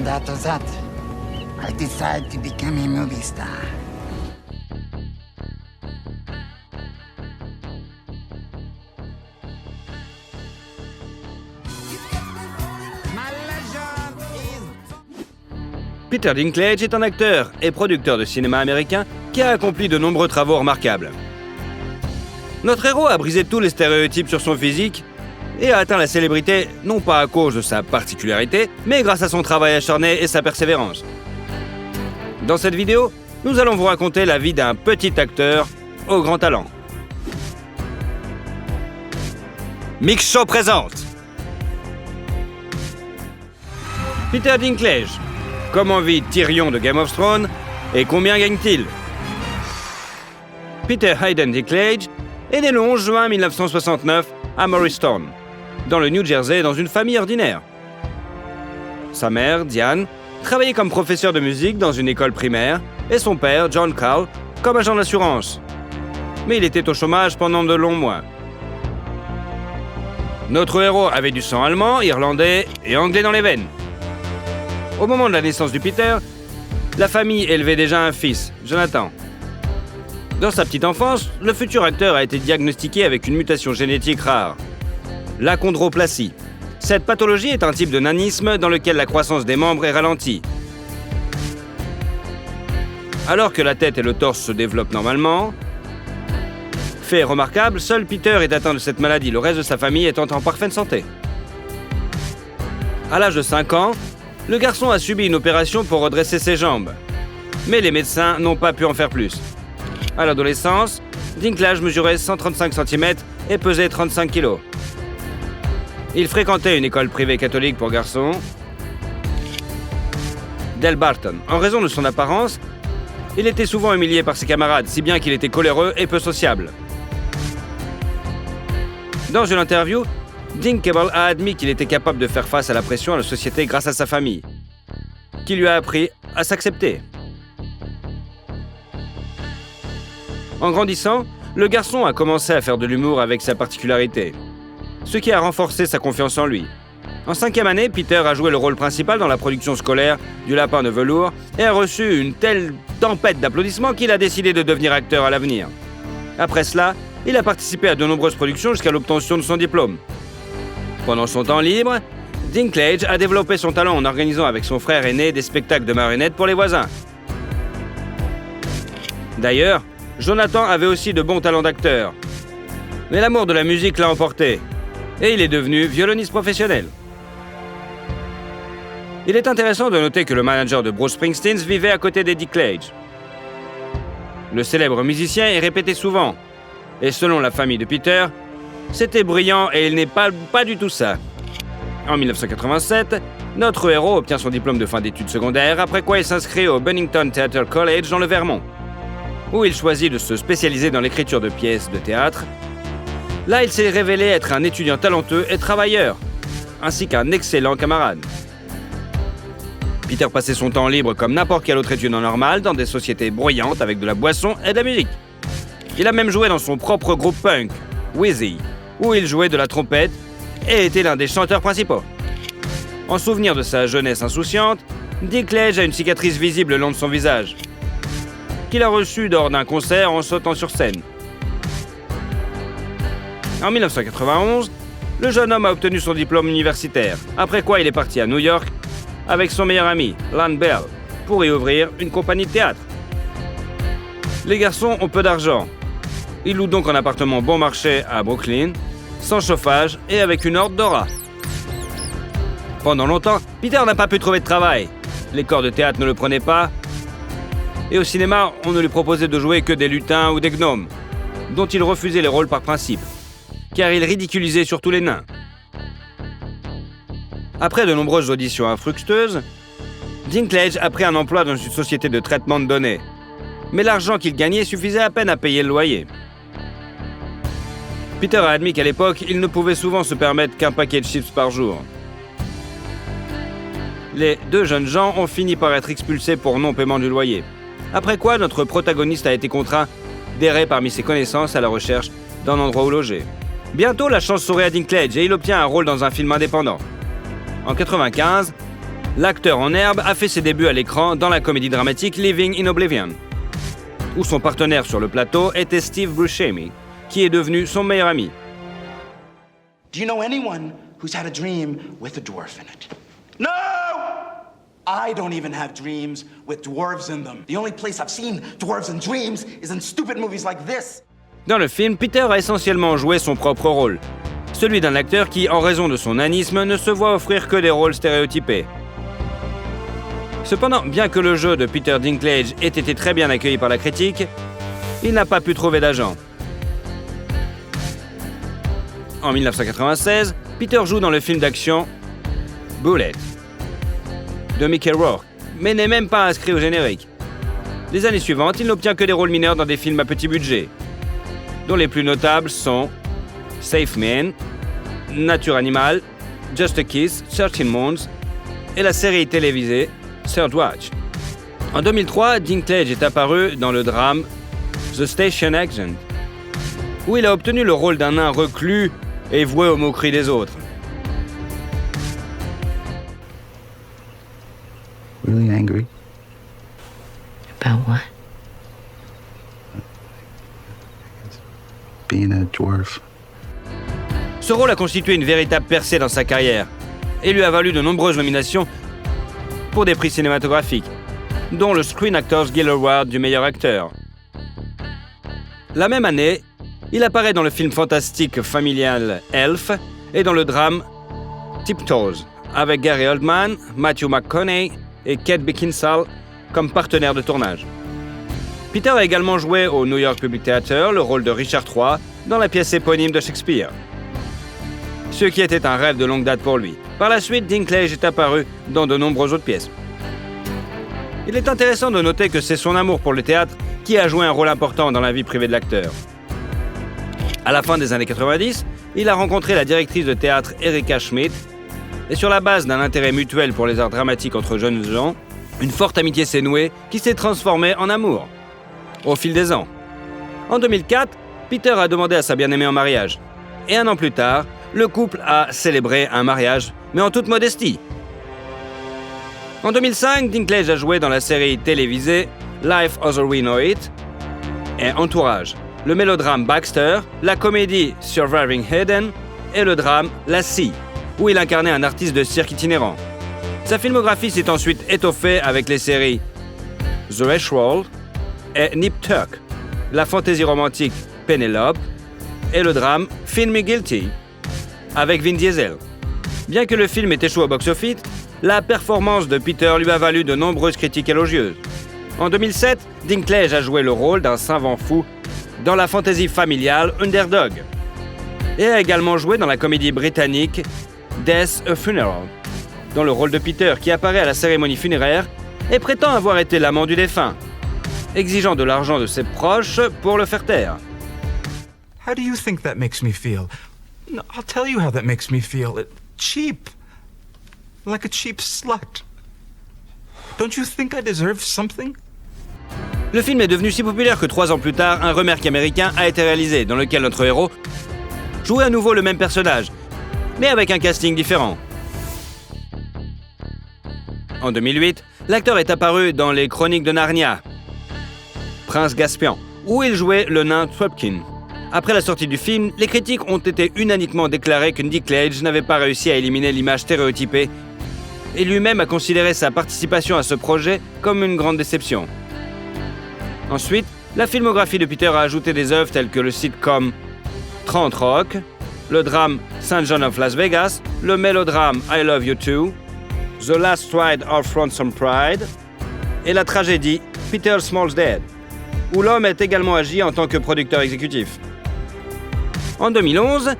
out of that, I decided to become a movie star. Peter Dinklage est un acteur et producteur de cinéma américain qui a accompli de nombreux travaux remarquables. Notre héros a brisé tous les stéréotypes sur son physique et a atteint la célébrité non pas à cause de sa particularité, mais grâce à son travail acharné et sa persévérance. Dans cette vidéo, nous allons vous raconter la vie d'un petit acteur au grand talent. Mix Show présente Peter Dinklage. Comment vit Tyrion de Game of Thrones et combien gagne-t-il? Peter Hayden Dinklage est né le 11 juin 1969 à Morristown, dans le New Jersey, dans une famille ordinaire. Sa mère, Diane, travaillait comme professeur de musique dans une école primaire et son père, John Carl, comme agent d'assurance. Mais il était au chômage pendant de longs mois. Notre héros avait du sang allemand, irlandais et anglais dans les veines. Au moment de la naissance du Peter, la famille élevait déjà un fils, Jonathan. Dans sa petite enfance, le futur acteur a été diagnostiqué avec une mutation génétique rare, l'achondroplasie. Cette pathologie est un type de nanisme dans lequel la croissance des membres est ralentie. Alors que la tête et le torse se développent normalement, fait remarquable, seul Peter est atteint de cette maladie, le reste de sa famille étant en parfaite santé. À l'âge de 5 ans, le garçon a subi une opération pour redresser ses jambes. Mais les médecins n'ont pas pu en faire plus. À l'adolescence, Dinklage mesurait 135 cm et pesait 35 kg. Il fréquentait une école privée catholique pour garçons, Delbarton. En raison de son apparence, il était souvent humilié par ses camarades, si bien qu'il était coléreux et peu sociable. Dans une interview, Dinklage a admis qu'il était capable de faire face à la pression à la société grâce à sa famille, qui lui a appris à s'accepter. En grandissant, le garçon a commencé à faire de l'humour avec sa particularité, ce qui a renforcé sa confiance en lui. En 5e année, Peter a joué le rôle principal dans la production scolaire du Lapin de velours et a reçu une telle tempête d'applaudissements qu'il a décidé de devenir acteur à l'avenir. Après cela, il a participé à de nombreuses productions jusqu'à l'obtention de son diplôme. Pendant son temps libre, Dinklage a développé son talent en organisant avec son frère aîné des spectacles de marionnettes pour les voisins. D'ailleurs, Jonathan avait aussi de bons talents d'acteur. Mais l'amour de la musique l'a emporté, et il est devenu violoniste professionnel. Il est intéressant de noter que le manager de Bruce Springsteen vivait à côté de Dinklage. Le célèbre musicien est répété souvent, et selon la famille de Peter, c'était brillant et il n'est pas du tout ça. En 1987, notre héros obtient son diplôme de fin d'études secondaires, après quoi il s'inscrit au Bennington Theatre College dans le Vermont, où il choisit de se spécialiser dans l'écriture de pièces de théâtre. Là, il s'est révélé être un étudiant talentueux et travailleur, ainsi qu'un excellent camarade. Peter passait son temps libre comme n'importe quel autre étudiant normal dans des sociétés bruyantes avec de la boisson et de la musique. Il a même joué dans son propre groupe punk, Wheezy, où il jouait de la trompette et était l'un des chanteurs principaux. En souvenir de sa jeunesse insouciante, Dinklage a une cicatrice visible le long de son visage, qu'il a reçue lors d'un concert en sautant sur scène. En 1991, le jeune homme a obtenu son diplôme universitaire, après quoi il est parti à New York avec son meilleur ami, Lon Bell, pour y ouvrir une compagnie de théâtre. Les garçons ont peu d'argent. Ils louent donc un appartement bon marché à Brooklyn, sans chauffage et avec une horde de rats. Pendant longtemps, Peter n'a pas pu trouver de travail. Les corps de théâtre ne le prenaient pas. Et au cinéma, on ne lui proposait de jouer que des lutins ou des gnomes, dont il refusait les rôles par principe, car il ridiculisait surtout les nains. Après de nombreuses auditions infructueuses, Dinklage a pris un emploi dans une société de traitement de données. Mais l'argent qu'il gagnait suffisait à peine à payer le loyer. Peter a admis qu'à l'époque, il ne pouvait souvent se permettre qu'un paquet de chips par jour. Les deux jeunes gens ont fini par être expulsés pour non-paiement du loyer. Après quoi, notre protagoniste a été contraint d'errer parmi ses connaissances à la recherche d'un endroit où loger. Bientôt, la chance sourit à Dinklage et il obtient un rôle dans un film indépendant. En 1995, l'acteur en herbe a fait ses débuts à l'écran dans la comédie dramatique Living in Oblivion, où son partenaire sur le plateau était Steve Buscemi, qui est devenu son meilleur ami. Do you know anyone who's had a dream with a dwarf in it? No! I don't even have dreams with dwarves in them. The only place I've seen dwarves in dreams is in stupid movies like this. Dans le film, Peter a essentiellement joué son propre rôle, celui d'un acteur qui, en raison de son nanisme, ne se voit offrir que des rôles stéréotypés. Cependant, bien que le jeu de Peter Dinklage ait été très bien accueilli par la critique, il n'a pas pu trouver d'agent. En 1996, Peter joue dans le film d'action Bullet de Mickey Rourke, mais n'est même pas inscrit au générique. Les années suivantes, il n'obtient que des rôles mineurs dans des films à petit budget, dont les plus notables sont Safe Man, Nature Animal, Just a Kiss, 13 Months et la série télévisée Third Watch. En 2003, Dinklage est apparu dans le drame The Station Agent, où il a obtenu le rôle d'un nain reclus et voué aux moqueries des autres. Really angry? About what? Being a dwarf. Ce rôle a constitué une véritable percée dans sa carrière et lui a valu de nombreuses nominations pour des prix cinématographiques, dont le Screen Actors Guild Award du meilleur acteur. La même année, il apparaît dans le film fantastique familial Elf et dans le drame Tiptoes, avec Gary Oldman, Matthew McConaughey et Kate Beckinsale comme partenaires de tournage. Peter a également joué au New York Public Theatre le rôle de Richard III dans la pièce éponyme de Shakespeare, ce qui était un rêve de longue date pour lui. Par la suite, Dinklage est apparu dans de nombreuses autres pièces. Il est intéressant de noter que c'est son amour pour le théâtre qui a joué un rôle important dans la vie privée de l'acteur. À la fin des années 90, il a rencontré la directrice de théâtre Erika Schmidt, et sur la base d'un intérêt mutuel pour les arts dramatiques entre jeunes gens, une forte amitié s'est nouée qui s'est transformée en amour au fil des ans. En 2004, Peter a demandé à sa bien-aimée en mariage. Et un an plus tard, le couple a célébré un mariage, mais en toute modestie. En 2005, Dinklage a joué dans la série télévisée Life as We Know It et Entourage, le mélodrame Baxter, la comédie Surviving Hayden et le drame La Scie, où il incarnait un artiste de cirque itinérant. Sa filmographie s'est ensuite étoffée avec les séries The Westworld et Nip Tuck, la fantaisie romantique Penelope et le drame Feel Me Guilty avec Vin Diesel. Bien que le film ait échoué au box-office, la performance de Peter lui a valu de nombreuses critiques élogieuses. En 2007, Dinklage a joué le rôle d'un savant fou dans la fantaisie familiale Underdog et a également joué dans la comédie britannique Death a Funeral, dans le rôle de Peter qui apparaît à la cérémonie funéraire et prétend avoir été l'amant du défunt, exigeant de l'argent de ses proches pour le faire taire. How do you think that makes me feel? No, I'll tell you how that makes me feel. Cheap. Like a cheap slut. Don't you think I deserve something? Le film est devenu si populaire que 3 ans plus tard, un remake américain a été réalisé dans lequel notre héros jouait à nouveau le même personnage, mais avec un casting différent. En 2008, l'acteur est apparu dans Les Chroniques de Narnia, Prince Caspian, où il jouait le nain Thwopkin. Après la sortie du film, les critiques ont été unanimement déclarées que Dinklage n'avait pas réussi à éliminer l'image stéréotypée et lui-même a considéré sa participation à ce projet comme une grande déception. Ensuite, la filmographie de Peter a ajouté des œuvres telles que le sitcom 30 Rock, le drame St. John of Las Vegas, le mélodrame I Love You Too, The Last Ride of Ransom Pride et la tragédie Peter Small's Dead, où l'homme est également agi en tant que producteur exécutif. En 2011,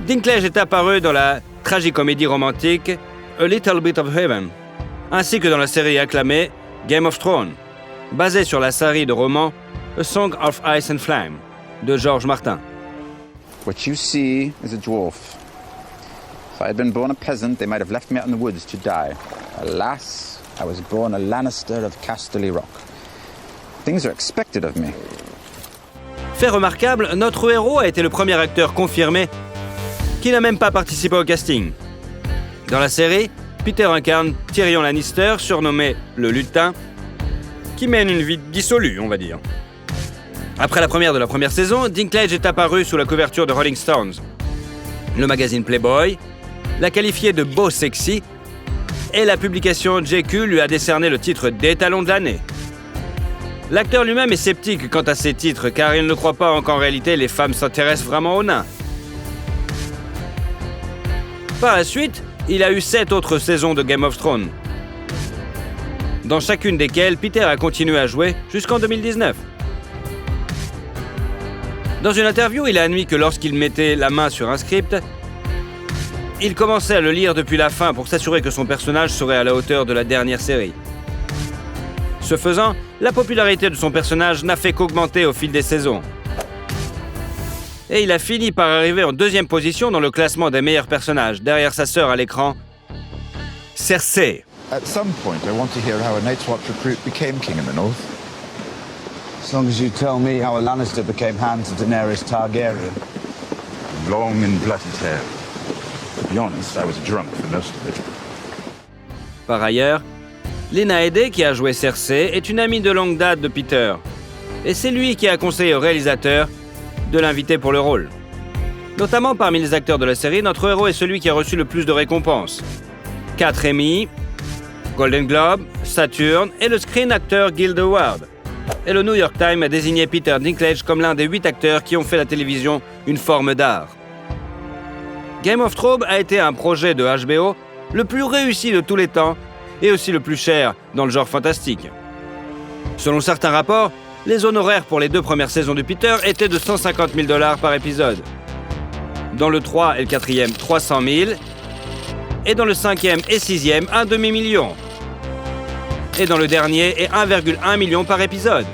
Dinklage est apparu dans la tragicomédie romantique A Little Bit of Heaven, ainsi que dans la série acclamée Game of Thrones, basée sur la série de romans A Song of Ice and Flame de George Martin. What you see is a dwarf. If I had been born a peasant, they might have left me out in the woods to die. Alas, I was born a Lannister of Casterly Rock. Things are expected of me. Fait remarquable, notre héros a été le premier acteur confirmé qui n'a même pas participé au casting. Dans la série, Peter incarne Tyrion Lannister, surnommé le Lutin, qui mène une vie dissolue, on va dire. Après la première de la première saison, Dinklage est apparu sous la couverture de Rolling Stones. Le magazine Playboy l'a qualifié de beau sexy et la publication JQ lui a décerné le titre d'étalon de l'année. L'acteur lui-même est sceptique quant à ces titres car il ne croit pas qu'en réalité les femmes s'intéressent vraiment aux nains. Par la suite, il a eu 7 autres saisons de Game of Thrones, dans chacune desquelles Peter a continué à jouer jusqu'en 2019. Dans une interview, il a admis que lorsqu'il mettait la main sur un script, il commençait à le lire depuis la fin pour s'assurer que son personnage serait à la hauteur de la dernière série. Ce faisant, la popularité de son personnage n'a fait qu'augmenter au fil des saisons. Et il a fini par arriver en 2e position dans le classement des meilleurs personnages, derrière sa sœur à l'écran, Cersei. At some point, I want to hear how a Night's Watch recruit became king in the North. As long as you tell me how a Lannister became hand to Daenerys Targaryen. Long and plaited hair. To be honest, I was drunk for most of it. Par ailleurs, Lena Headey, qui a joué Cersei, est une amie de longue date de Peter. Et c'est lui qui a conseillé au réalisateur de l'inviter pour le rôle. Notamment parmi les acteurs de la série, notre héros est celui qui a reçu le plus de récompenses. 4 Emmy, Golden Globe, Saturn et le Screen Actor Guild Award. Et le New York Times a désigné Peter Dinklage comme l'un des 8 acteurs qui ont fait la télévision une forme d'art. Game of Thrones a été un projet de HBO le plus réussi de tous les temps et aussi le plus cher dans le genre fantastique. Selon certains rapports, les honoraires pour les 2 premières saisons de Peter étaient de $150 000 par épisode. Dans le 3 et le 4e, 300 000. Et dans le 5e et 6e, un demi-million. Et dans le dernier, 1,1 million par épisode.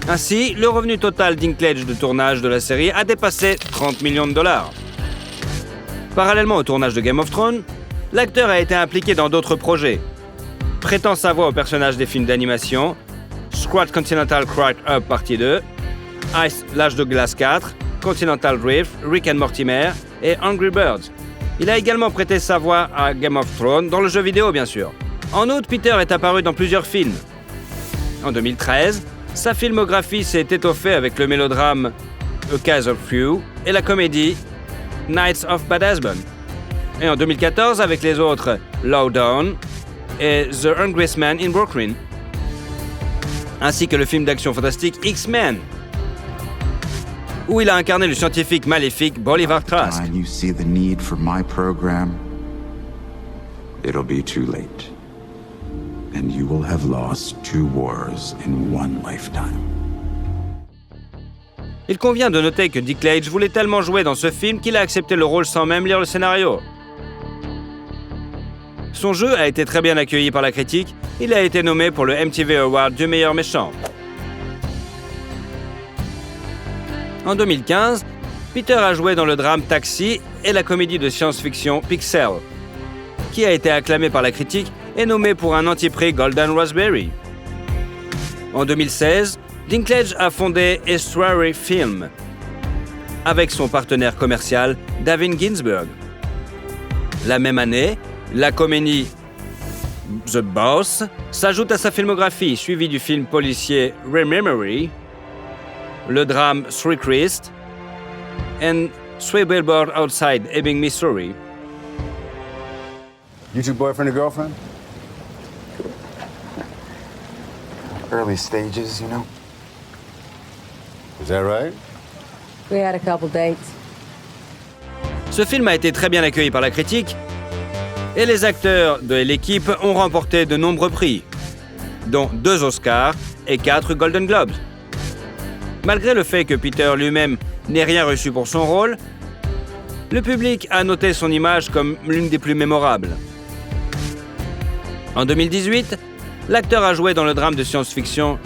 Ainsi, le revenu total Dinklage de tournage de la série a dépassé $30 millions. Parallèlement au tournage de Game of Thrones, l'acteur a été impliqué dans d'autres projets, prêtant sa voix au personnage des films d'animation Squad Continental Crack Up Partie 2, Ice L'Âge de Glace 4, Continental Drift, Rick and Mortimer et Angry Birds. Il a également prêté sa voix à Game of Thrones, dans le jeu vidéo bien sûr. En outre, Peter est apparu dans plusieurs films. En 2013, sa filmographie s'est étoffée avec le mélodrame A Case of Few et la comédie Knights of Bad Husband. Et en 2014 avec les autres Low Down et The Hungriest Man in Brooklyn, ainsi que le film d'action fantastique X-Men, où il a incarné le scientifique maléfique Bolivar Trask. When you see the need for my program, it'll be too late. And you will have lost 2 wars in 1 lifetime. Il convient de noter que Dinklage voulait tellement jouer dans ce film qu'il a accepté le rôle sans même lire le scénario. Son jeu a été très bien accueilli par la critique. Il a été nommé pour le MTV Award du meilleur méchant. En 2015, Peter a joué dans le drame Taxi et la comédie de science-fiction Pixel, qui a été acclamé par la critique et nommé pour un anti-prix Golden Raspberry. En 2016, Dinklage a fondé Estuary Film avec son partenaire commercial David Ginsburg. La même année, la comédie The Boss s'ajoute à sa filmographie, suivie du film policier Rememory, le drame Three Christ et Three Billboards Outside Ebbing, Missouri. You 2 boyfriend or girlfriend? Early stages, you know? Is that right? We had a couple dates. Ce film a été très bien accueilli par la critique et les acteurs de l'équipe ont remporté de nombreux prix, dont 2 Oscars et 4 Golden Globes. Malgré le fait que Peter lui-même n'ait rien reçu pour son rôle, le public a noté son image comme l'une des plus mémorables. En 2018, l'acteur a joué dans le drame de science-fiction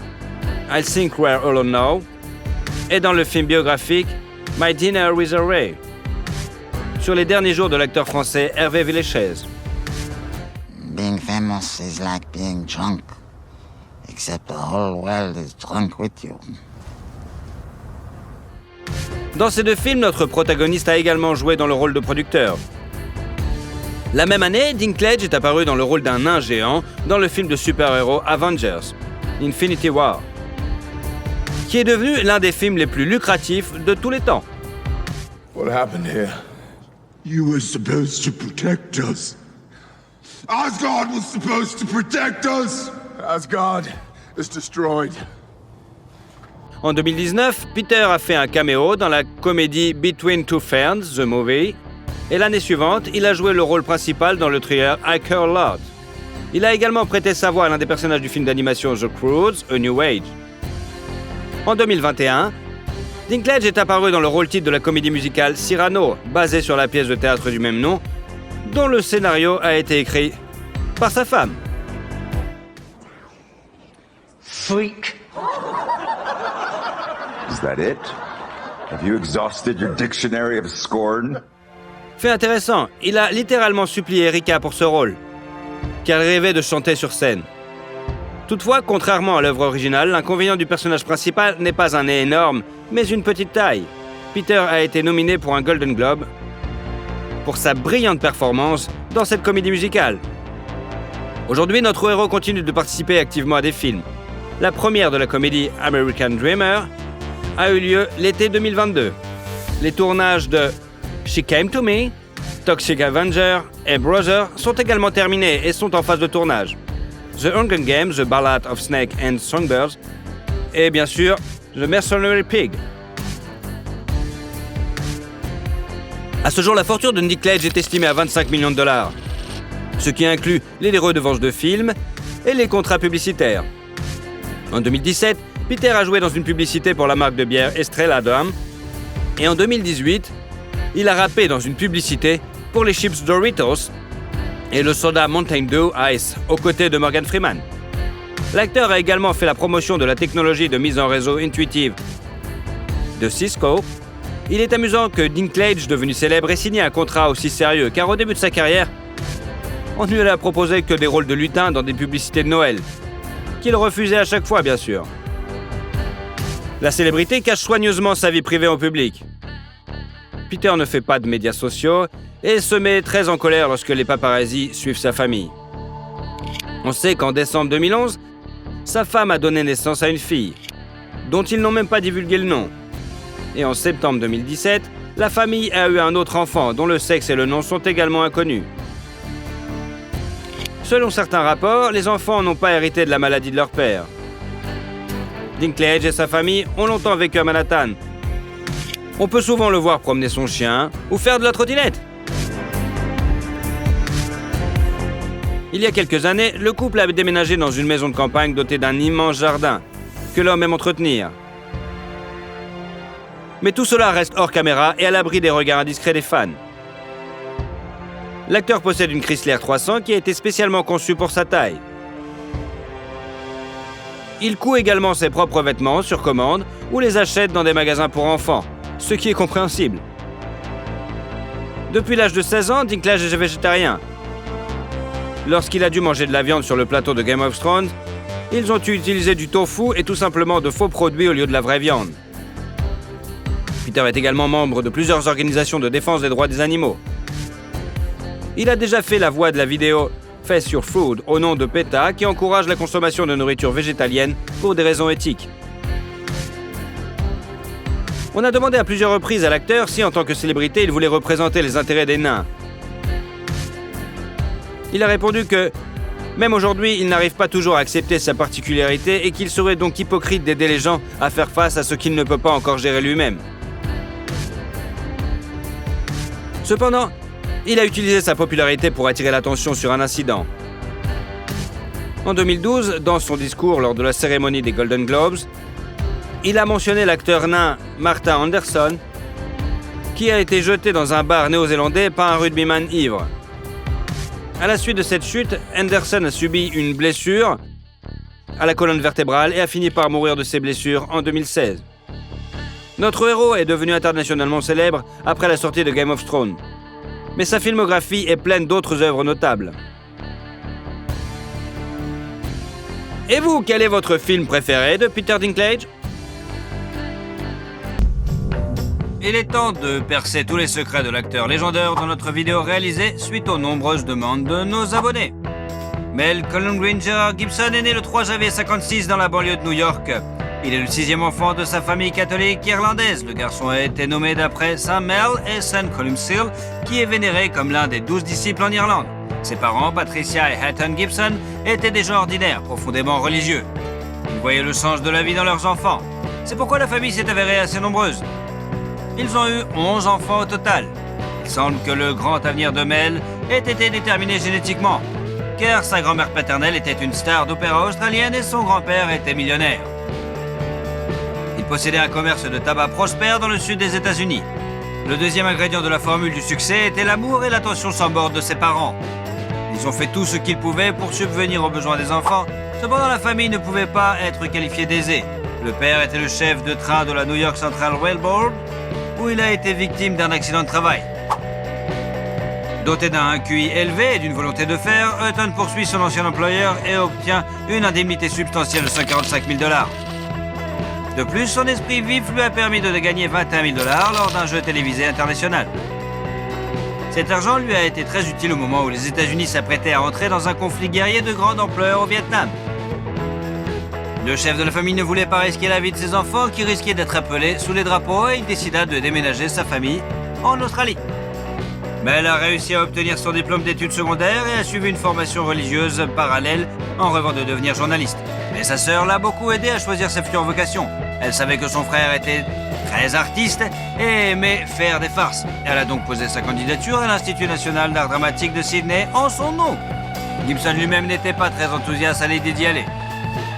I Think We're All Alone Now et dans le film biographique My Dinner with a Ray, sur les derniers jours de l'acteur français Hervé Villechaize. Being famous is like being drunk, except the whole world is drunk with you. Dans ces 2 films, notre protagoniste a également joué dans le rôle de producteur. La même année, Dinklage est apparu dans le rôle d'un nain géant dans le film de super-héros Avengers, Infinity War, qui est devenu l'un des films les plus lucratifs de tous les temps. What happened here? You were supposed to protect us. Asgard was supposed to protect us. Asgard is destroyed. En 2019, Peter a fait un caméo dans la comédie Between Two Ferns, The Movie, et l'année suivante, il a joué le rôle principal dans le thriller I Care a Lot. Il a également prêté sa voix à l'un des personnages du film d'animation The Croods, A New Age. En 2021, Dinklage est apparu dans le rôle titre de la comédie musicale Cyrano, basée sur la pièce de théâtre du même nom, dont le scénario a été écrit par sa femme. Freak. Is that it? Have you exhausted your dictionary of scorn? Fait intéressant, il a littéralement supplié Erika pour ce rôle, car elle rêvait de chanter sur scène. Toutefois, contrairement à l'œuvre originale, l'inconvénient du personnage principal n'est pas un nez énorme, mais une petite taille. Peter a été nominé pour un Golden Globe pour sa brillante performance dans cette comédie musicale. Aujourd'hui, notre héros continue de participer activement à des films. La première de la comédie American Dreamer a eu lieu l'été 2022. Les tournages de She Came to Me, Toxic Avenger et Brother sont également terminés et sont en phase de tournage. The Hunger Games, The Ballad of Snake and Songbirds et bien sûr The Mercenary Pig. À ce jour, la fortune de Dinklage est estimée à 25 millions de dollars, ce qui inclut les redevances de films et les contrats publicitaires. En 2017, Peter a joué dans une publicité pour la marque de bière Estrella Damm et en 2018, il a rappé dans une publicité pour les chips Doritos et le soda Mountain Dew Ice aux côtés de Morgan Freeman. L'acteur a également fait la promotion de la technologie de mise en réseau intuitive de Cisco. Il est amusant que Dinklage, devenu célèbre, ait signé un contrat aussi sérieux, car au début de sa carrière, on ne lui a proposé que des rôles de lutin dans des publicités de Noël, qu'il refusait à chaque fois, bien sûr. La célébrité cache soigneusement sa vie privée au public. Peter ne fait pas de médias sociaux et se met très en colère lorsque les paparazzis suivent sa famille. On sait qu'en décembre 2011, sa femme a donné naissance à une fille, dont ils n'ont même pas divulgué le nom. Et en septembre 2017, la famille a eu un autre enfant dont le sexe et le nom sont également inconnus. Selon certains rapports, les enfants n'ont pas hérité de la maladie de leur père. Dinklage et sa famille ont longtemps vécu à Manhattan. On peut souvent le voir promener son chien ou faire de la trottinette. Il y a quelques années, le couple a déménagé dans une maison de campagne dotée d'un immense jardin que l'homme aime entretenir. Mais tout cela reste hors caméra et à l'abri des regards indiscrets des fans. L'acteur possède une Chrysler 300 qui a été spécialement conçue pour sa taille. Il coud également ses propres vêtements sur commande ou les achète dans des magasins pour enfants, ce qui est compréhensible. Depuis l'âge de 16 ans, Dinklage est végétarien. Lorsqu'il a dû manger de la viande sur le plateau de Game of Thrones, ils ont utilisé du tofu et tout simplement de faux produits au lieu de la vraie viande. Peter est également membre de plusieurs organisations de défense des droits des animaux. Il a déjà fait la voix de la vidéo Face Your Food au nom de PETA qui encourage la consommation de nourriture végétalienne pour des raisons éthiques. On a demandé à plusieurs reprises à l'acteur si, en tant que célébrité, il voulait représenter les intérêts des nains. Il a répondu que, même aujourd'hui, il n'arrive pas toujours à accepter sa particularité et qu'il serait donc hypocrite d'aider les gens à faire face à ce qu'il ne peut pas encore gérer lui-même. Cependant, il a utilisé sa popularité pour attirer l'attention sur un incident. En 2012, dans son discours lors de la cérémonie des Golden Globes, il a mentionné l'acteur nain Martin Anderson, qui a été jeté dans un bar néo-zélandais par un rugbyman ivre. À la suite de cette chute, Anderson a subi une blessure à la colonne vertébrale et a fini par mourir de ses blessures en 2016. Notre héros est devenu internationalement célèbre après la sortie de Game of Thrones, mais sa filmographie est pleine d'autres œuvres notables. Et vous, quel est votre film préféré de Peter Dinklage ? il est temps de percer tous les secrets de l'acteur légendaire dans notre vidéo réalisée suite aux nombreuses demandes de nos abonnés. Mel Colin Granger Gibson est né le 3 janvier 1956 dans la banlieue de New York. Il est le 6e enfant de sa famille catholique irlandaise. Le garçon a été nommé d'après Saint Mel et Saint Columcille, qui est vénéré comme l'un des 12 disciples en Irlande. Ses parents, Patricia et Hatton Gibson, étaient des gens ordinaires, profondément religieux. Ils voyaient le sens de la vie dans leurs enfants. C'est pourquoi la famille s'est avérée assez nombreuse. Ils ont eu 11 enfants au total. Il semble que le grand avenir de Mel ait été déterminé génétiquement, car sa grand-mère paternelle était une star d'opéra australienne et son grand-père était millionnaire. Il possédait un commerce de tabac prospère dans le sud des États-Unis. Le deuxième ingrédient de la formule du succès était l'amour et l'attention sans borne de ses parents. Ils ont fait tout ce qu'ils pouvaient pour subvenir aux besoins des enfants. Cependant, la famille ne pouvait pas être qualifiée d'aisée. Le père était le chef de train de la New York Central Railroad, où il a été victime d'un accident de travail. Doté d'un QI élevé et d'une volonté de faire, Hutton poursuit son ancien employeur et obtient une indemnité substantielle de 145 000 $. De plus, son esprit vif lui a permis de gagner 21 000 $ lors d'un jeu télévisé international. Cet argent lui a été très utile au moment où les États-Unis s'apprêtaient à entrer dans un conflit guerrier de grande ampleur au Vietnam. Le chef de la famille ne voulait pas risquer la vie de ses enfants qui risquaient d'être appelés sous les drapeaux et il décida de déménager sa famille en Australie. Mais elle a réussi à obtenir son diplôme d'études secondaires et a suivi une formation religieuse parallèle en rêvant de devenir journaliste. Mais sa sœur l'a beaucoup aidé à choisir sa future vocation. Elle savait que son frère était très artiste et aimait faire des farces. Elle a donc posé sa candidature à l'Institut national d'art dramatique de Sydney en son nom. Gibson lui-même n'était pas très enthousiaste à l'idée d'y aller.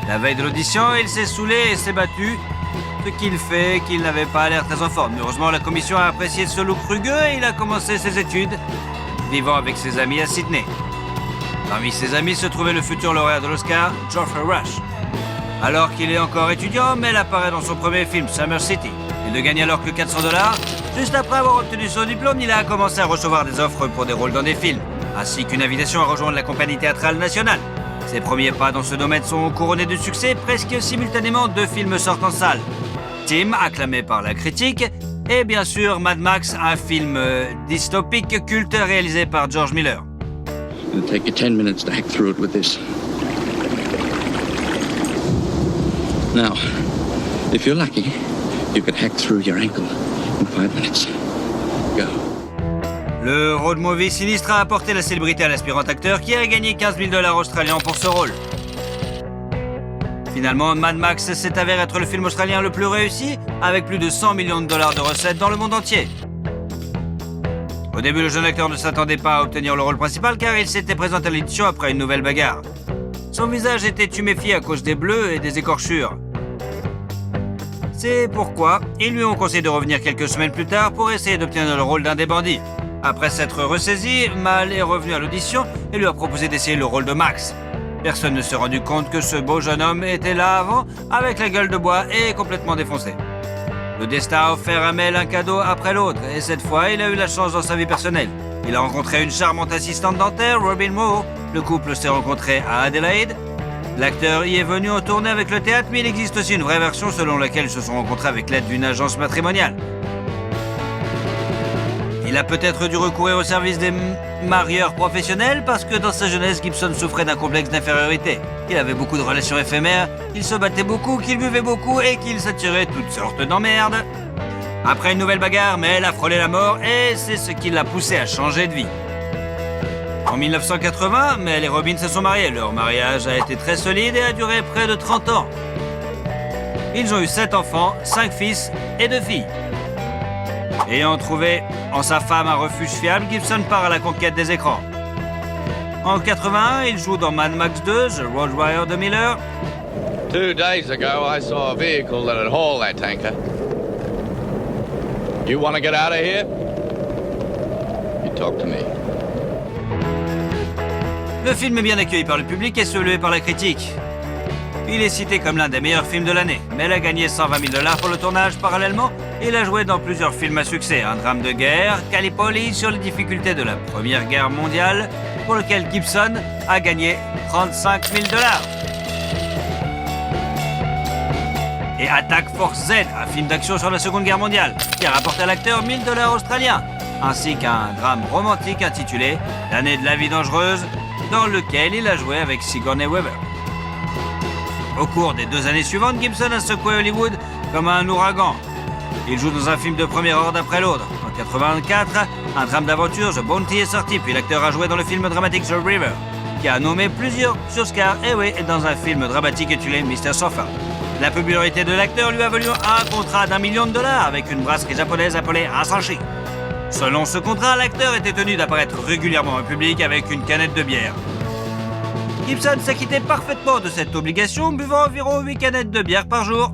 La veille de l'audition, il s'est saoulé et s'est battu, ce qu'il fait qu'il n'avait pas l'air très en forme. Heureusement, la commission a apprécié ce look rugueux et il a commencé ses études, vivant avec ses amis à Sydney. Parmi ses amis se trouvait le futur lauréat de l'Oscar, Geoffrey Rush. Alors qu'il est encore étudiant, Mel apparaît dans son premier film, Summer City. Il ne gagne alors que 400 $. Juste après avoir obtenu son diplôme, il a commencé à recevoir des offres pour des rôles dans des films, ainsi qu'une invitation à rejoindre la compagnie théâtrale nationale. Ses premiers pas dans ce domaine sont couronnés de succès. Presque simultanément, 2 films sortent en salle. Tim, acclamé par la critique, et bien sûr Mad Max, un film dystopique culte réalisé par George Miller. It'll take you 10 minutes to hack through it with this. Now, if you're lucky, you can hack through your ankle in 5 minutes. Go. Le road movie sinistre a apporté la célébrité à l'aspirant acteur qui a gagné 15 000 $ australiens pour ce rôle. Finalement, Mad Max s'est avéré être le film australien le plus réussi, avec plus de 100 millions de $ de recettes dans le monde entier. Au début, le jeune acteur ne s'attendait pas à obtenir le rôle principal car il s'était présenté à l'édition après une nouvelle bagarre. Son visage était tuméfié à cause des bleus et des écorchures. C'est pourquoi ils lui ont conseillé de revenir quelques semaines plus tard pour essayer d'obtenir le rôle d'un des bandits. Après s'être ressaisi, Mal est revenu à l'audition et lui a proposé d'essayer le rôle de Max. Personne ne s'est rendu compte que ce beau jeune homme était là avant, avec la gueule de bois et complètement défoncé. Le destin a offert à Mel un cadeau après l'autre, et cette fois, il a eu la chance dans sa vie personnelle. Il a rencontré une charmante assistante dentaire, Robin Moore. Le couple s'est rencontré à Adelaide. L'acteur y est venu en tournée avec le théâtre, mais il existe aussi une vraie version selon laquelle ils se sont rencontrés avec l'aide d'une agence matrimoniale. Il a peut-être dû recourir au service des marieurs professionnels parce que dans sa jeunesse, Gibson souffrait d'un complexe d'infériorité. Il avait beaucoup de relations éphémères, il se battait beaucoup, qu'il buvait beaucoup et qu'il s'attirait toutes sortes d'emmerdes. Après une nouvelle bagarre, Mel a frôlé la mort et c'est ce qui l'a poussé à changer de vie. En 1980, Mel et Robin se sont mariés. Leur mariage a été très solide et a duré près de 30 ans. Ils ont eu 7 enfants, 5 fils et 2 filles. Ayant trouvé en sa femme un refuge fiable, Gibson part à la conquête des écrans. En 81, il joue dans Mad Max 2, The Road Warrior de Miller. 2 days ago, I saw a vehicle that had hauled that tanker. You want to get out of here? You talk to me. Le film est bien accueilli par le public et salué par la critique. Il est cité comme l'un des meilleurs films de l'année, mais il a gagné 120 000 $ pour le tournage. Parallèlement, il a joué dans plusieurs films à succès. Un drame de guerre, Gallipoli, sur les difficultés de la Première Guerre mondiale, pour lequel Gibson a gagné 35 000 $. et Attack Force Z, un film d'action sur la Seconde Guerre mondiale, qui a rapporté à l'acteur 1000 $ australiens, ainsi qu'un drame romantique intitulé L'année de la vie dangereuse, dans lequel il a joué avec Sigourney Weaver. Au cours des 2 années suivantes, Gibson a secoué Hollywood comme un ouragan. Il joue dans un film de premier ordre après l'autre. En 1984, un drame d'aventure, The Bounty, est sorti, puis l'acteur a joué dans le film dramatique The River, qui a nommé plusieurs Oscars, et dans un film dramatique intitulé Mr. Sofa. La popularité de l'acteur lui a valu un contrat d'1 million $ avec une brasserie japonaise appelée Asahi. Selon ce contrat, l'acteur était tenu d'apparaître régulièrement en public avec une canette de bière. Gibson s'acquittait parfaitement de cette obligation, buvant environ 8 canettes de bière par jour.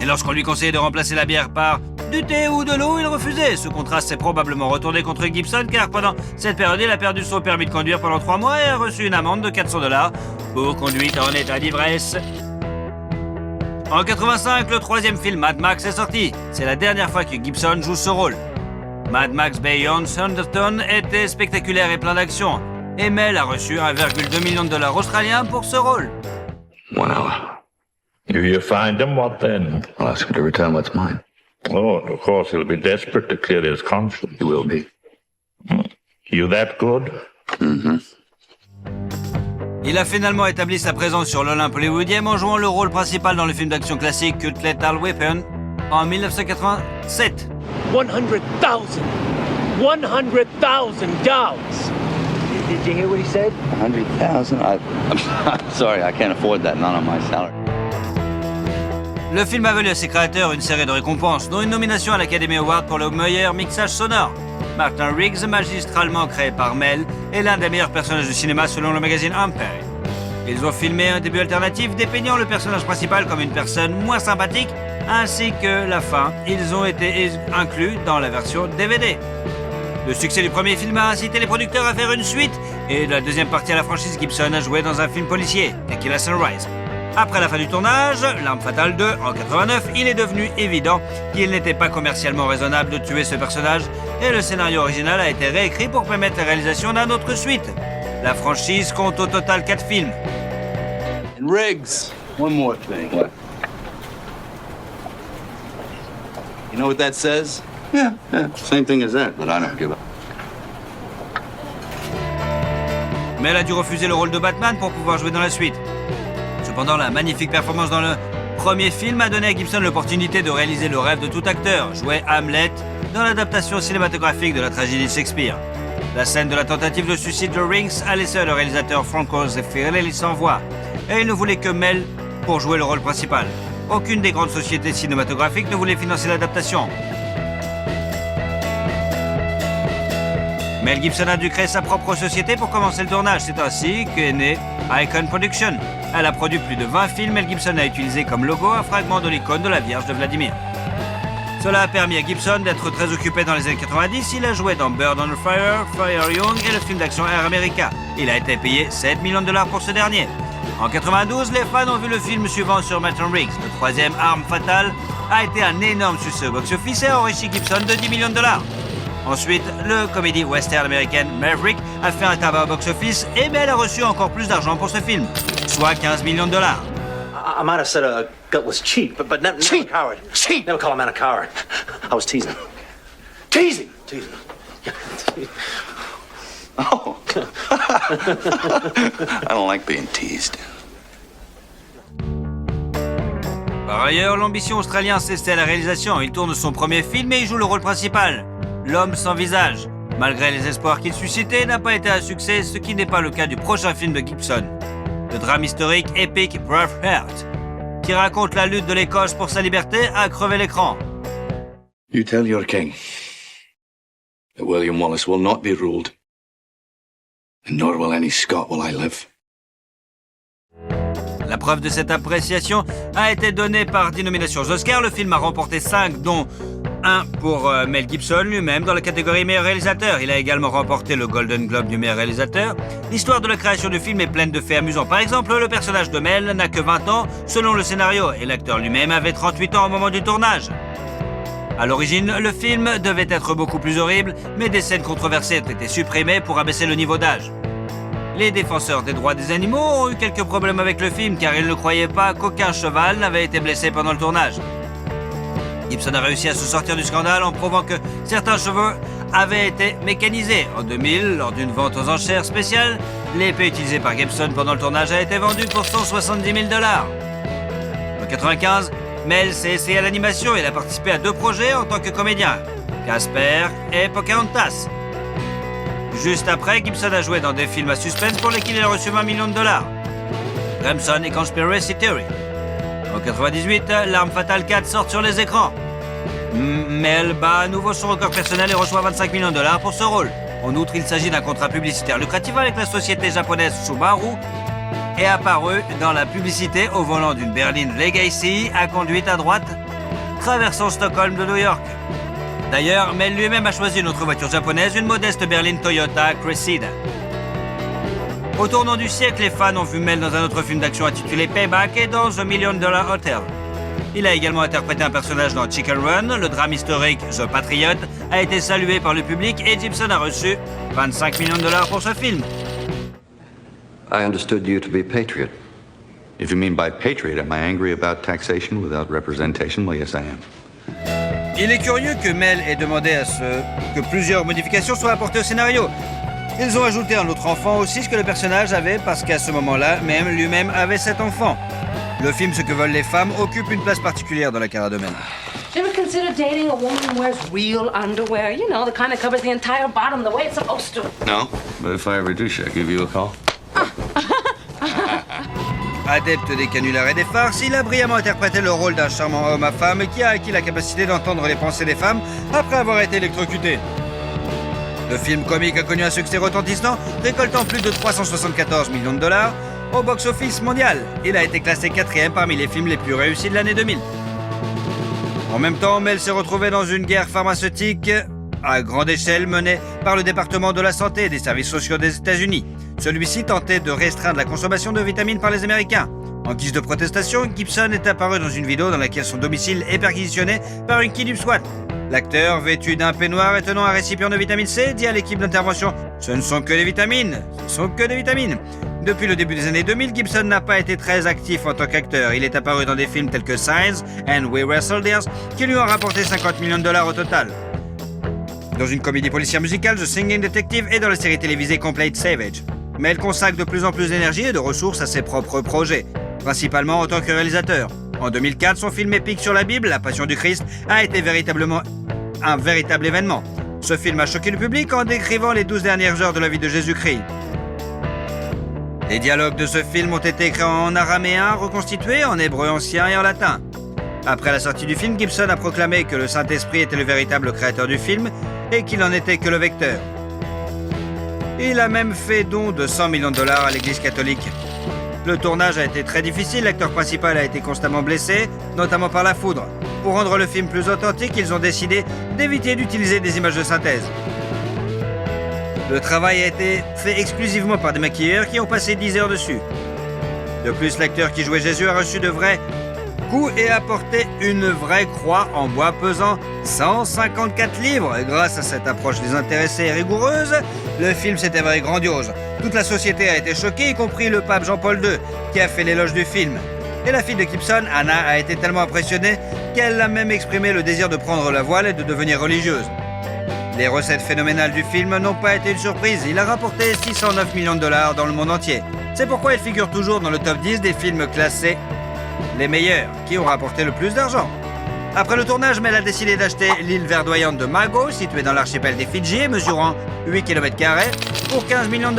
Et lorsqu'on lui conseillait de remplacer la bière par du thé ou de l'eau, il refusait. Ce contrat s'est probablement retourné contre Gibson, car pendant cette période, il a perdu son permis de conduire pendant 3 mois et a reçu une amende de 400 $ pour conduite en état d'ivresse. En 1985, le 3e film Mad Max est sorti. C'est la dernière fois que Gibson joue ce rôle. Mad Max Beyond Thunderdome était spectaculaire et plein d'action. Et Mel a reçu 1,2 million $ australiens pour ce rôle. Well, if you find him, what then? I'll ask him to return what's mine. Oh, of course, he'll be desperate to clear his conscience. He will be. You that good? Mm-hmm. Il a finalement établi sa présence sur l'Olympe hollywoodien en jouant le rôle principal dans le film d'action classique Cult Lethal Weapon en 1987. 100,000 dollars. Did you hear what he said? 100,000? I'm sorry, I can't afford that, not on my salary. Le film a valu à ses créateurs une série de récompenses, dont une nomination à l'Academy Award pour le meilleur mixage sonore. Martin Riggs, magistralement créé par Mel, est l'un des meilleurs personnages de cinéma selon le magazine Empire. Ils ont filmé un début alternatif dépeignant le personnage principal comme une personne moins sympathique, ainsi que la fin. Ils ont été inclus dans la version DVD. Le succès du premier film a incité les producteurs à faire une suite, et de la deuxième partie à la franchise, Gibson a joué dans un film policier, Tequila Sunrise. Après la fin du tournage, L'Arme Fatale 2, en 89, il est devenu évident qu'il n'était pas commercialement raisonnable de tuer ce personnage, et le scénario original a été réécrit pour permettre la réalisation d'un autre suite. La franchise compte au total 4 films. And Riggs, one more thing. What? You know what that says? Yeah, same thing as that, but I don't give a... Mais elle a dû refuser le rôle de Batman pour pouvoir jouer dans la suite. Cependant, la magnifique performance dans le premier film a donné à Gibson l'opportunité de réaliser le rêve de tout acteur, jouer Hamlet dans l'adaptation cinématographique de la tragédie de Shakespeare. La scène de la tentative de suicide de Riggs a laissé le réalisateur Franco Zeffirelli sans voix, et il ne voulait que Mel pour jouer le rôle principal. Aucune des grandes sociétés cinématographiques ne voulait financer l'adaptation. Mel Gibson a dû créer sa propre société pour commencer le tournage. C'est ainsi qu'est née Icon Production. Elle a produit plus de 20 films. Mel Gibson a utilisé comme logo un fragment de l'icône de la Vierge de Vladimir. Cela a permis à Gibson d'être très occupé dans les années 90. Il a joué dans Bird on Fire, Fire Young et le film d'action Air America. Il a été payé 7 millions $ pour ce dernier. En 92, les fans ont vu le film suivant sur Martin Riggs. Le 3e, Arme Fatale, a été un énorme succès au box-office et a enrichi Gibson de 10 millions $. Ensuite, le comédie western américaine Maverick a fait un tabac au box-office et Mel a reçu encore plus d'argent pour ce film, soit 15 millions $. I might have said a gutless cheat, but never a coward. Cheat! Never call a man a coward. I was teasing. Teasing! Oh. I don't like being teased. Par ailleurs, l'ambition australienne cessait à la réalisation. Il tourne son premier film et il joue le rôle principal, L'Homme sans visage. Malgré les espoirs qu'il suscitait, n'a pas été un succès, ce qui n'est pas le cas du prochain film de Gibson. Le drame historique épique Braveheart, qui raconte la lutte de l'Écosse pour sa liberté, a crevé l'écran. You tell your king that William Wallace will not be ruled, and nor will any Scot while I live. La preuve de cette appréciation a été donnée par 10 nominations aux Oscars. Le film a remporté 5, dont 1 pour Mel Gibson lui-même dans la catégorie meilleur réalisateur. Il a également remporté le Golden Globe du meilleur réalisateur. L'histoire de la création du film est pleine de faits amusants. Par exemple, le personnage de Mel n'a que 20 ans selon le scénario et l'acteur lui-même avait 38 ans au moment du tournage. À l'origine, le film devait être beaucoup plus horrible, mais des scènes controversées ont été supprimées pour abaisser le niveau d'âge. Les défenseurs des droits des animaux ont eu quelques problèmes avec le film car ils ne croyaient pas qu'aucun cheval n'avait été blessé pendant le tournage. Gibson a réussi à se sortir du scandale en prouvant que certains chevaux avaient été mécanisés. En 2000, lors d'une vente aux enchères spéciale, l'épée utilisée par Gibson pendant le tournage a été vendue pour $170 000. En 1995, Mel s'est essayé à l'animation et il a participé à 2 projets en tant que comédien, Casper et Pocahontas. Juste après, Gibson a joué dans des films à suspense pour lesquels il a reçu $20 millions. Crimson et Conspiracy Theory. En 1998, L'Arme Fatale 4 sort sur les écrans. Mel bat à nouveau son record personnel et reçoit $25 millions pour ce rôle. En outre, il s'agit d'un contrat publicitaire lucratif avec la société japonaise Subaru et apparu dans la publicité au volant d'une berline Legacy à conduite à droite, traversant Stockholm de New York. D'ailleurs, Mel lui-même a choisi une autre voiture japonaise, une modeste berline Toyota Cressida. Au tournant du siècle, les fans ont vu Mel dans un autre film d'action intitulé Payback et dans The $1 Million Hotel. Il a également interprété un personnage dans Chicken Run. Le drame historique The Patriot a été salué par le public et Gibson a reçu $25 millions pour ce film. I understood you to be a patriot. If you mean by patriot, am I angry about taxation without representation? Well, yes, I am. Il est curieux que Mel ait demandé à que plusieurs modifications soient apportées au scénario. Ils ont ajouté un autre enfant aussi, ce que le personnage avait, parce qu'à ce moment-là, même lui-même avait 7 enfants. Le film Ce que veulent les femmes occupe une place particulière dans la carrière de Mel. Do you ever consider dating a woman who wears real underwear? You know, the kind that covers the entire bottom the way it's supposed to. No, but if I ever do, should I give you a call? Adepte des canulars et des farces, il a brillamment interprété le rôle d'un charmant homme à femme qui a acquis la capacité d'entendre les pensées des femmes après avoir été électrocuté. Le film comique a connu un succès retentissant, récoltant plus de $374 millions au box-office mondial. Il a été classé 4e parmi les films les plus réussis de l'année 2000. En même temps, Mel s'est retrouvé dans une guerre pharmaceutique à grande échelle menée par le département de la santé et des services sociaux des États-Unis. Celui-ci tentait de restreindre la consommation de vitamines par les Américains. En guise de protestation, Gibson est apparu dans une vidéo dans laquelle son domicile est perquisitionné par une kid du SWAT. L'acteur, vêtu d'un peignoir et tenant un récipient de vitamine C, dit à l'équipe d'intervention « Ce ne sont que des vitamines, ce ne sont que des vitamines ». Depuis le début des années 2000, Gibson n'a pas été très actif en tant qu'acteur. Il est apparu dans des films tels que Signs and We Were Soldiers, qui lui ont rapporté $50 millions au total. Dans une comédie policière musicale, The Singing Detective, et dans la série télévisée Complete Savage. Mais elle consacre de plus en plus d'énergie et de ressources à ses propres projets, principalement en tant que réalisateur. En 2004, son film épique sur la Bible, La Passion du Christ, a été véritablement un véritable événement. Ce film a choqué le public en décrivant les 12 dernières heures de la vie de Jésus-Christ. Les dialogues de ce film ont été écrits en araméen, reconstitués en hébreu ancien et en latin. Après la sortie du film, Gibson a proclamé que le Saint-Esprit était le véritable créateur du film et qu'il n'en était que le vecteur. Il a même fait don de $100 millions à l'Église catholique. Le tournage a été très difficile, l'acteur principal a été constamment blessé, notamment par la foudre. Pour rendre le film plus authentique, ils ont décidé d'éviter d'utiliser des images de synthèse. Le travail a été fait exclusivement par des maquilleurs qui ont passé 10 heures dessus. De plus, l'acteur qui jouait Jésus a reçu de vrais coups et a porté une vraie croix en bois pesant 154 livres. Et grâce à cette approche désintéressée et rigoureuse, le film s'est avéré grandiose. Toute la société a été choquée, y compris le pape Jean-Paul II, qui a fait l'éloge du film. Et la fille de Gibson, Anna, a été tellement impressionnée qu'elle a même exprimé le désir de prendre la voile et de devenir religieuse. Les recettes phénoménales du film n'ont pas été une surprise. Il a rapporté $609 millions dans le monde entier. C'est pourquoi il figure toujours dans le top 10 des films classés les meilleurs, qui ont rapporté le plus d'argent. Après le tournage, Mel a décidé d'acheter l'île verdoyante de Mago, située dans l'archipel des Fidji et mesurant 8 km², pour $15 millions.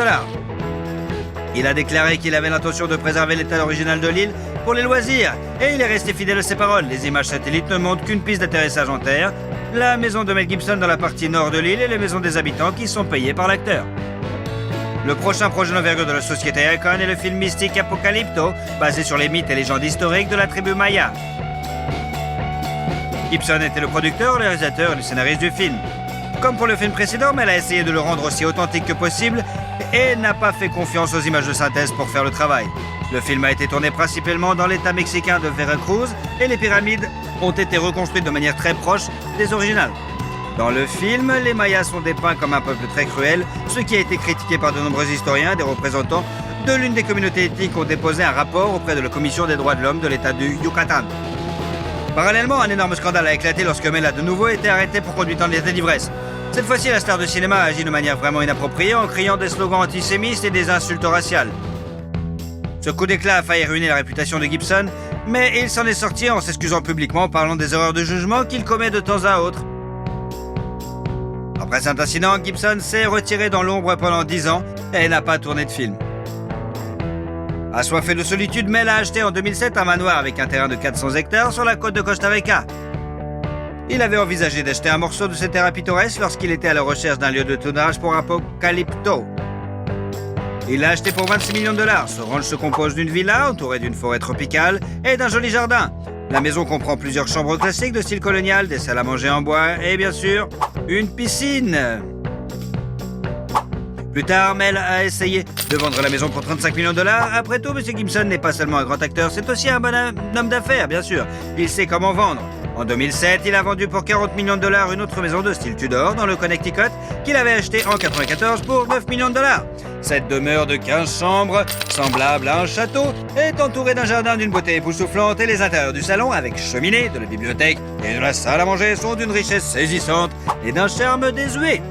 Il a déclaré qu'il avait l'intention de préserver l'état original de l'île pour les loisirs, et il est resté fidèle à ses paroles. Les images satellites ne montrent qu'une piste d'atterrissage en terre, la maison de Mel Gibson dans la partie nord de l'île et les maisons des habitants qui sont payées par l'acteur. Le prochain projet d'envergure de la société Icon est le film mystique Apocalypto, basé sur les mythes et légendes historiques de la tribu Maya. Gibson était le producteur, le réalisateur et le scénariste du film. Comme pour le film précédent, Mel a essayé de le rendre aussi authentique que possible et n'a pas fait confiance aux images de synthèse pour faire le travail. Le film a été tourné principalement dans l'état mexicain de Veracruz et les pyramides ont été reconstruites de manière très proche des originales. Dans le film, les Mayas sont dépeints comme un peuple très cruel, ce qui a été critiqué par de nombreux historiens. Des représentants de l'une des communautés ethniques ont déposé un rapport auprès de la Commission des droits de l'homme de l'État du Yucatan. Parallèlement, un énorme scandale a éclaté lorsque Mel a de nouveau été arrêté pour conduite en état d'ivresse. Cette fois-ci, la star de cinéma a agi de manière vraiment inappropriée en criant des slogans antisémites et des insultes raciales. Ce coup d'éclat a failli ruiner la réputation de Gibson, mais il s'en est sorti en s'excusant publiquement, parlant des erreurs de jugement qu'il commet de temps à autre. Après cet incident, Gibson s'est retiré dans l'ombre pendant 10 ans et n'a pas tourné de film. Assoiffé de solitude, Mel a acheté en 2007 un manoir avec un terrain de 400 hectares sur la côte de Costa Rica. Il avait envisagé d'acheter un morceau de ce terrain pittoresque lorsqu'il était à la recherche d'un lieu de tournage pour Apocalypto. Il l'a acheté pour 26 millions de dollars. Ce ranch se compose d'une villa entourée d'une forêt tropicale et d'un joli jardin. La maison comprend plusieurs chambres classiques de style colonial, des salles à manger en bois et bien sûr, une piscine. Plus tard, Mel a essayé de vendre la maison pour 35 millions de dollars. Après tout, M. Gibson n'est pas seulement un grand acteur, c'est aussi un bon homme d'affaires, bien sûr. Il sait comment vendre. En 2007, il a vendu pour 40 millions de dollars une autre maison de style Tudor dans le Connecticut qu'il avait achetée en 1994 pour 9 millions de dollars. Cette demeure de 15 chambres, semblable à un château, est entourée d'un jardin d'une beauté époustouflante et les intérieurs du salon, avec cheminée, de la bibliothèque et de la salle à manger, sont d'une richesse saisissante et d'un charme désuet.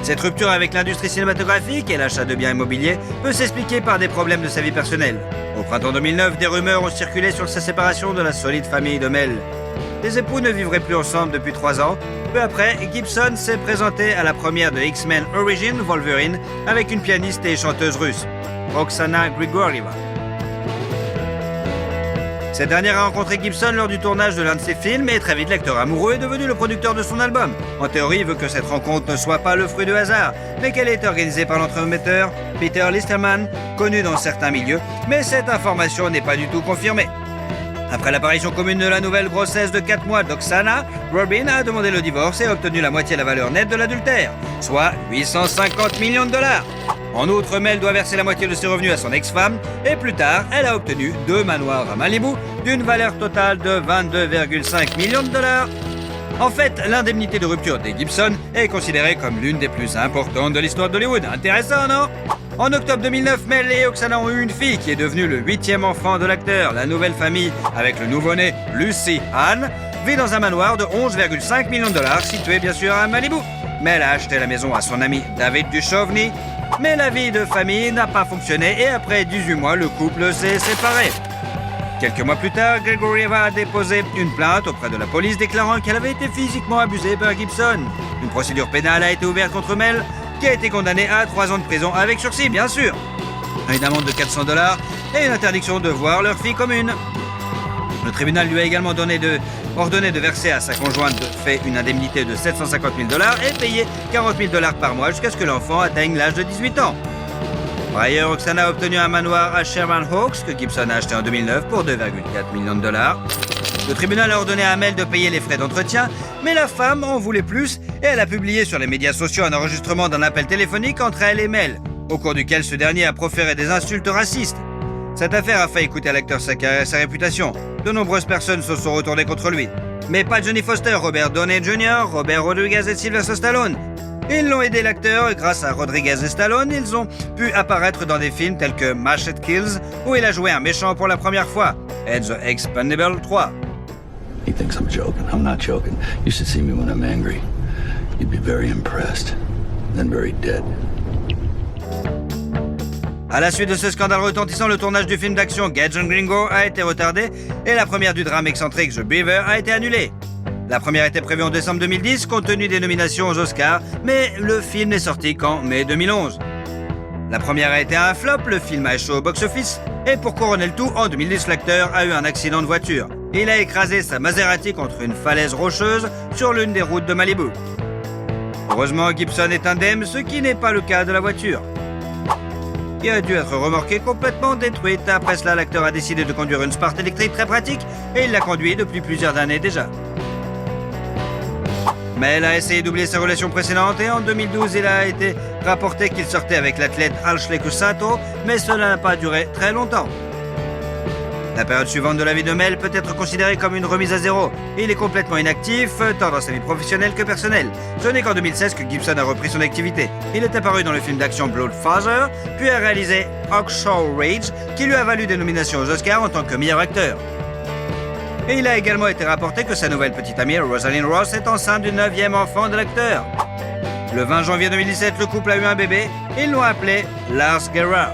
Cette rupture avec l'industrie cinématographique et l'achat de biens immobiliers peut s'expliquer par des problèmes de sa vie personnelle. Au printemps 2009, des rumeurs ont circulé sur sa séparation de la solide famille de Mel. Les époux ne vivraient plus ensemble depuis 3 ans. Peu après, Gibson s'est présenté à la première de X-Men Origins Wolverine avec une pianiste et chanteuse russe, Oksana Grigorieva. Cette dernière a rencontré Gibson lors du tournage de l'un de ses films et très vite l'acteur amoureux est devenu le producteur de son album. En théorie, il veut que cette rencontre ne soit pas le fruit de hasard, mais qu'elle ait été organisée par l'entremetteur Peter Listerman, connu dans certains milieux, mais cette information n'est pas du tout confirmée. Après l'apparition commune de la nouvelle grossesse de 4 mois d'Oksana, Robin a demandé le divorce et a obtenu la moitié de la valeur nette de l'adultère, soit 850 millions de dollars. En outre, Mel doit verser la moitié de ses revenus à son ex-femme et plus tard, elle a obtenu 2 manoirs à Malibu d'une valeur totale de 22,5 millions de dollars. En fait, l'indemnité de rupture des Gibson est considérée comme l'une des plus importantes de l'histoire d'Hollywood. Intéressant, non? En octobre 2009, Mel et Oksana ont eu une fille qui est devenue le 8e enfant de l'acteur. La nouvelle famille, avec le nouveau-né Lucy Ann, vit dans un manoir de 11,5 millions de dollars situé bien sûr à Malibu. Mel a acheté la maison à son ami David Duchovny, mais la vie de famille n'a pas fonctionné et après 18 mois, le couple s'est séparé. Quelques mois plus tard, Grigorieva a déposé une plainte auprès de la police déclarant qu'elle avait été physiquement abusée par Gibson. Une procédure pénale a été ouverte contre Mel, qui a été condamné à 3 ans de prison avec sursis, bien sûr. Une amende de 400 dollars et une interdiction de voir leur fille commune. Le tribunal lui a également ordonné de verser à sa conjointe de fait une indemnité de 750 000 dollars et payer 40 000 dollars par mois jusqu'à ce que l'enfant atteigne l'âge de 18 ans. Par ailleurs, Oksana a obtenu un manoir à Sherman Oaks que Gibson a acheté en 2009 pour 2,4 millions de dollars. Le tribunal a ordonné à Mel de payer les frais d'entretien, mais la femme en voulait plus et elle a publié sur les médias sociaux un enregistrement d'un appel téléphonique entre elle et Mel, au cours duquel ce dernier a proféré des insultes racistes. Cette affaire a failli coûter à l'acteur sa carrière et sa réputation. De nombreuses personnes se sont retournées contre lui. Mais pas Johnny Foster, Robert Downey Jr., Robert Rodriguez et Sylvester Stallone. Ils l'ont aidé l'acteur et grâce à Rodriguez et Stallone, ils ont pu apparaître dans des films tels que Machete Kills, où il a joué un méchant pour la première fois, et The Expendables 3. He thinks I'm joking. I'm not joking. You should see me when I'm angry. You'd be very impressed, then very dead. À la suite de ce scandale retentissant, le tournage du film d'action Gadget Gringo a été retardé et la première du drame excentrique The Beaver a été annulée. La première était prévue en décembre 2010 compte tenu des nominations aux Oscars, mais le film n'est sorti qu'en mai 2011. La première a été un flop, le film a échoué au box-office et pour couronner le tout, en 2010, l'acteur a eu un accident de voiture. Il a écrasé sa Maserati contre une falaise rocheuse sur l'une des routes de Malibu. Heureusement, Gibson est indemne, ce qui n'est pas le cas de la voiture. Il a dû être remorqué complètement détruite. Après cela, l'acteur a décidé de conduire une Sport électrique très pratique et il l'a conduit depuis plusieurs années déjà. Mel a essayé d'oublier ses relations précédentes et en 2012, il a été rapporté qu'il sortait avec l'athlète Ashley Cusato, mais cela n'a pas duré très longtemps. La période suivante de la vie de Mel peut être considérée comme une remise à zéro. Il est complètement inactif, tant dans sa vie professionnelle que personnelle. Ce n'est qu'en 2016 que Gibson a repris son activité. Il est apparu dans le film d'action Bloodfather, puis a réalisé Hacksaw Ridge, qui lui a valu des nominations aux Oscars en tant que meilleur acteur. Et il a également été rapporté que sa nouvelle petite amie, Rosalind Ross, est enceinte du 9e enfant de l'acteur. Le 20 janvier 2017, le couple a eu un bébé et ils l'ont appelé Lars Gerard.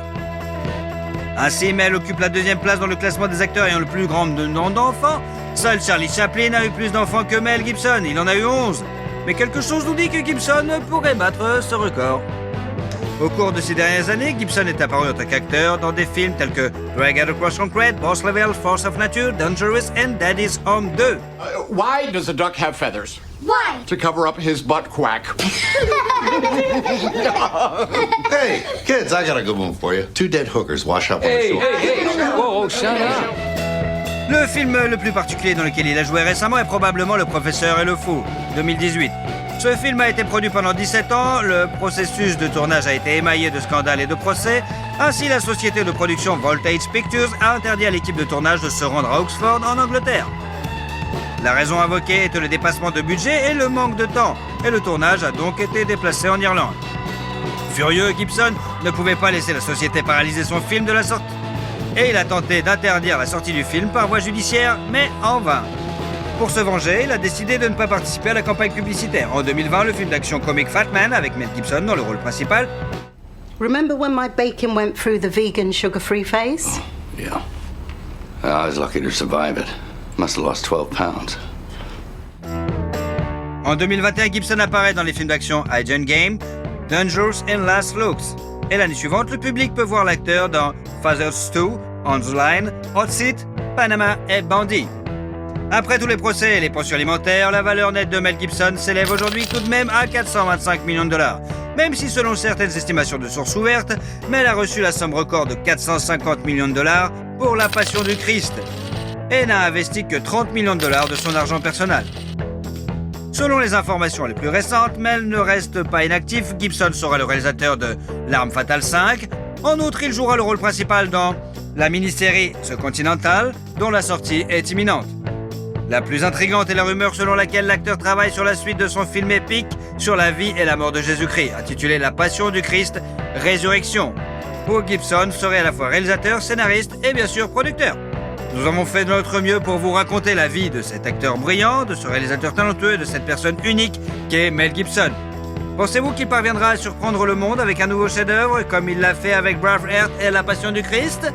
Ainsi, Mel occupe la 2e place dans le classement des acteurs ayant le plus grand nombre d'enfants. Seul Charlie Chaplin a eu plus d'enfants que Mel Gibson, il en a eu 11. Mais quelque chose nous dit que Gibson pourrait battre ce record. Au cours de ces dernières années, Gibson est apparu en tant qu'acteur dans des films tels que Drag Across Concrete, Boss Level, Force of Nature, Dangerous and Daddy's Home 2. Why does a duck have feathers? Why? To cover up his butt quack. Hey, kids, I got a good one for you. 2 dead hookers wash up on the shore. Whoa, shut up. Le film le plus particulier dans lequel il a joué récemment est probablement Le Professeur et le Fou, 2018. Ce film a été produit pendant 17 ans, le processus de tournage a été émaillé de scandales et de procès. Ainsi, la société de production Voltage Pictures a interdit à l'équipe de tournage de se rendre à Oxford, en Angleterre. La raison invoquée était le dépassement de budget et le manque de temps, et le tournage a donc été déplacé en Irlande. Furieux, Gibson ne pouvait pas laisser la société paralyser son film de la sortie. Et il a tenté d'interdire la sortie du film par voie judiciaire, mais en vain. Pour se venger, il a décidé de ne pas participer à la campagne publicitaire. En 2020, le film d'action comique Fat Man, avec Mel Gibson dans le rôle principal. Remember when my bacon went through the vegan sugar-free phase? Yeah. I was lucky to survive it. Must have lost 12 pounds. En 2021, Gibson apparaît dans les films d'action Agent Game, Dangerous and Last Looks. Et l'année suivante, le public peut voir l'acteur dans Father's 2, On the Line, Hot Seat, Panama et Bandit. Après tous les procès et les pensions alimentaires, la valeur nette de Mel Gibson s'élève aujourd'hui tout de même à 425 millions de dollars. Même si selon certaines estimations de sources ouvertes, Mel a reçu la somme record de 450 millions de dollars pour La Passion du Christ et n'a investi que 30 millions de dollars de son argent personnel. Selon les informations les plus récentes, Mel ne reste pas inactif. Gibson sera le réalisateur de L'Arme Fatale 5. En outre, il jouera le rôle principal dans la mini-série The Continental, dont la sortie est imminente. La plus intrigante est la rumeur selon laquelle l'acteur travaille sur la suite de son film épique sur la vie et la mort de Jésus-Christ, intitulé La Passion du Christ, Résurrection, où Gibson serait à la fois réalisateur, scénariste et bien sûr producteur. Nous avons fait de notre mieux pour vous raconter la vie de cet acteur brillant, de ce réalisateur talentueux et de cette personne unique qu'est Mel Gibson. Pensez-vous qu'il parviendra à surprendre le monde avec un nouveau chef-d'œuvre comme il l'a fait avec Braveheart et La Passion du Christ ?